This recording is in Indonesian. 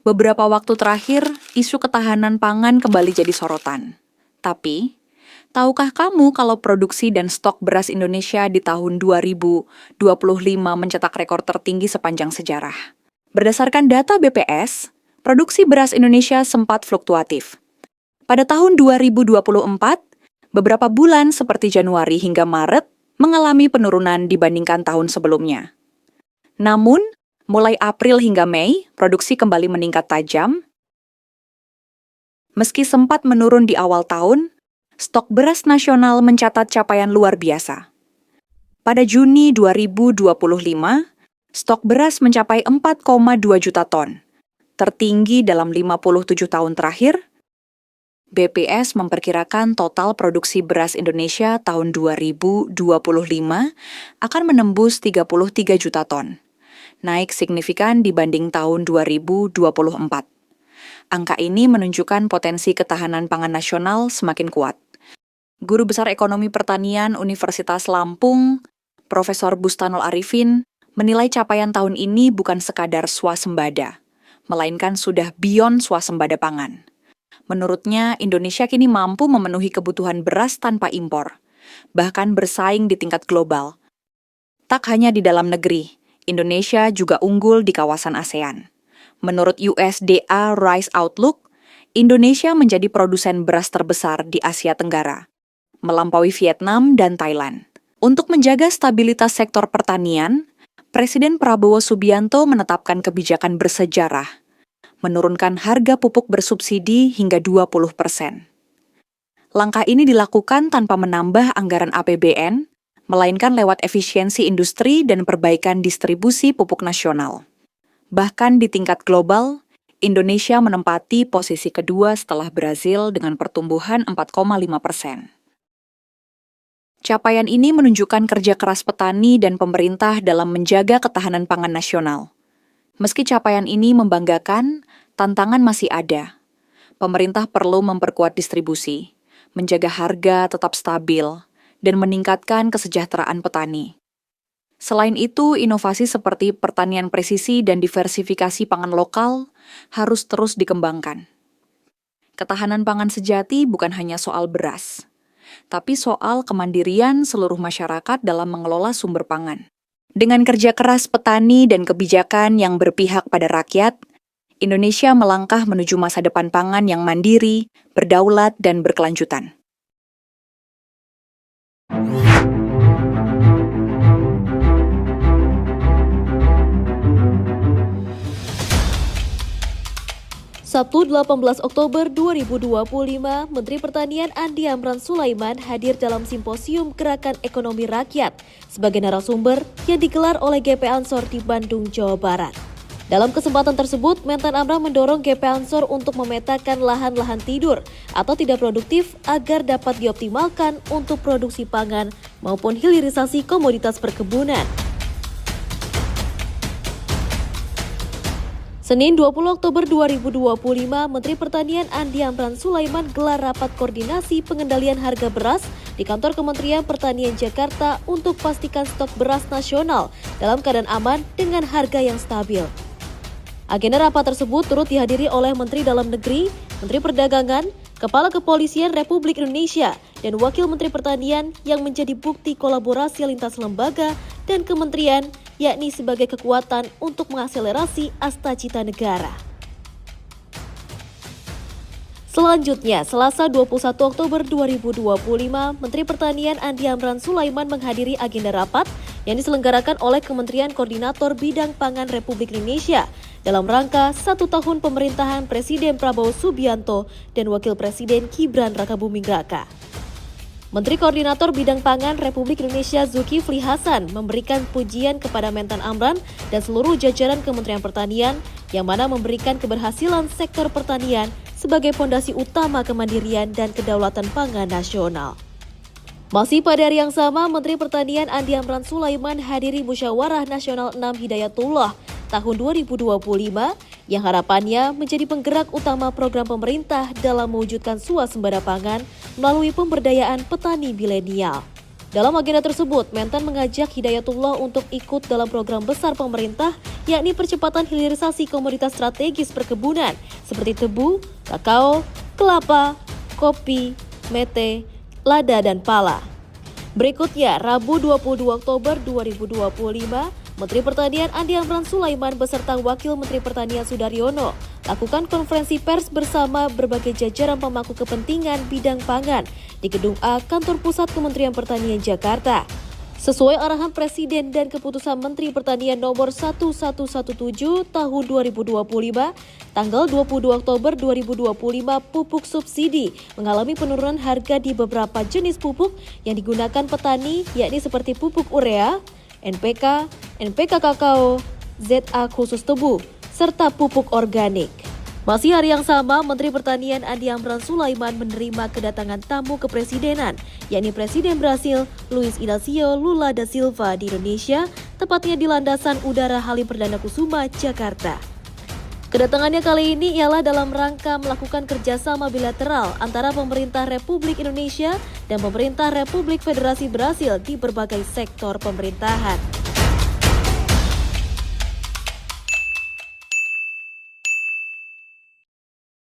Beberapa waktu terakhir, isu ketahanan pangan kembali jadi sorotan. Tapi, tahukah kamu kalau produksi dan stok beras Indonesia di tahun 2025 mencetak rekor tertinggi sepanjang sejarah? Berdasarkan data BPS, produksi beras Indonesia sempat fluktuatif. Pada tahun 2024, beberapa bulan seperti Januari hingga Maret mengalami penurunan dibandingkan tahun sebelumnya. Namun, mulai April hingga Mei, produksi kembali meningkat tajam. Meski sempat menurun di awal tahun, stok beras nasional mencatat capaian luar biasa. Pada Juni 2025, stok beras mencapai 4,2 juta ton, tertinggi dalam 57 tahun terakhir. BPS memperkirakan total produksi beras Indonesia tahun 2025 akan menembus 33 juta ton, naik signifikan dibanding tahun 2024. Angka ini menunjukkan potensi ketahanan pangan nasional semakin kuat. Guru Besar Ekonomi Pertanian Universitas Lampung, Profesor Bustanul Arifin, menilai capaian tahun ini bukan sekadar swasembada, melainkan sudah beyond swasembada pangan. Menurutnya, Indonesia kini mampu memenuhi kebutuhan beras tanpa impor, bahkan bersaing di tingkat global. Tak hanya di dalam negeri, Indonesia juga unggul di kawasan ASEAN. Menurut USDA Rice Outlook, Indonesia menjadi produsen beras terbesar di Asia Tenggara, melampaui Vietnam dan Thailand. Untuk menjaga stabilitas sektor pertanian, Presiden Prabowo Subianto menetapkan kebijakan bersejarah, menurunkan harga pupuk bersubsidi hingga 20%. Langkah ini dilakukan tanpa menambah anggaran APBN, melainkan lewat efisiensi industri dan perbaikan distribusi pupuk nasional. Bahkan di tingkat global, Indonesia menempati posisi kedua setelah Brazil dengan pertumbuhan 4,5%. Capaian ini menunjukkan kerja keras petani dan pemerintah dalam menjaga ketahanan pangan nasional. Meski capaian ini membanggakan, tantangan masih ada. Pemerintah perlu memperkuat distribusi, menjaga harga tetap stabil, dan meningkatkan kesejahteraan petani. Selain itu, inovasi seperti pertanian presisi dan diversifikasi pangan lokal harus terus dikembangkan. Ketahanan pangan sejati bukan hanya soal beras, tapi soal kemandirian seluruh masyarakat dalam mengelola sumber pangan. Dengan kerja keras petani dan kebijakan yang berpihak pada rakyat, Indonesia melangkah menuju masa depan pangan yang mandiri, berdaulat, dan berkelanjutan. Sabtu 18 Oktober 2025, Menteri Pertanian Andi Amran Sulaiman hadir dalam Simposium Gerakan Ekonomi Rakyat sebagai narasumber yang digelar oleh GP Ansor di Bandung, Jawa Barat. Dalam kesempatan tersebut, Mentan Amran mendorong GP Ansor untuk memetakan lahan-lahan tidur atau tidak produktif agar dapat dioptimalkan untuk produksi pangan maupun hilirisasi komoditas perkebunan. Senin 20 Oktober 2025, Menteri Pertanian Andi Amran Sulaiman gelar rapat koordinasi pengendalian harga beras di kantor Kementerian Pertanian Jakarta untuk pastikan stok beras nasional dalam keadaan aman dengan harga yang stabil. Agenda rapat tersebut turut dihadiri oleh Menteri Dalam Negeri, Menteri Perdagangan, Kepala Kepolisian Republik Indonesia, dan Wakil Menteri Pertanian yang menjadi bukti kolaborasi lintas lembaga dan kementerian, yakni sebagai kekuatan untuk mengakselerasi asta cita negara. Selanjutnya, Selasa 21 Oktober 2025, Menteri Pertanian Andi Amran Sulaiman menghadiri agenda rapat yang diselenggarakan oleh Kementerian Koordinator Bidang Pangan Republik Indonesia dalam rangka 1 tahun pemerintahan Presiden Prabowo Subianto dan Wakil Presiden Gibran Rakabuming Raka. Menteri Koordinator Bidang Pangan Republik Indonesia Zulkifli Hasan memberikan pujian kepada Mentan Amran dan seluruh jajaran Kementerian Pertanian yang mana memberikan keberhasilan sektor pertanian sebagai fondasi utama kemandirian dan kedaulatan pangan nasional. Masih pada hari yang sama, Menteri Pertanian Andi Amran Sulaiman hadiri Musyawarah Nasional 6 Hidayatullah tahun 2025 yang harapannya menjadi penggerak utama program pemerintah dalam mewujudkan swasembada pangan melalui pemberdayaan petani milenial. Dalam agenda tersebut, Mentan mengajak Hidayatullah untuk ikut dalam program besar pemerintah, yakni percepatan hilirisasi komoditas strategis perkebunan seperti tebu, kakao, kelapa, kopi, mete, lada, dan pala. Berikutnya, Rabu 22 Oktober 2025, Menteri Pertanian Andi Amran Sulaiman beserta Wakil Menteri Pertanian Sudaryono lakukan konferensi pers bersama berbagai jajaran pemangku kepentingan bidang pangan di Gedung A Kantor Pusat Kementerian Pertanian Jakarta. Sesuai arahan Presiden dan Keputusan Menteri Pertanian nomor 1117 tahun 2025, tanggal 22 Oktober 2025, pupuk subsidi mengalami penurunan harga di beberapa jenis pupuk yang digunakan petani, yakni seperti pupuk urea, NPK, NPK kakao, ZA khusus tebu, serta pupuk organik. Masih hari yang sama, Menteri Pertanian Andi Amran Sulaiman menerima kedatangan tamu kepresidenan, yakni Presiden Brasil Luiz Inácio Lula da Silva di Indonesia, tepatnya di Landasan Udara Halim Perdana Kusuma, Jakarta. Kedatangannya kali ini ialah dalam rangka melakukan kerjasama bilateral antara pemerintah Republik Indonesia dan pemerintah Republik Federasi Brasil di berbagai sektor pemerintahan.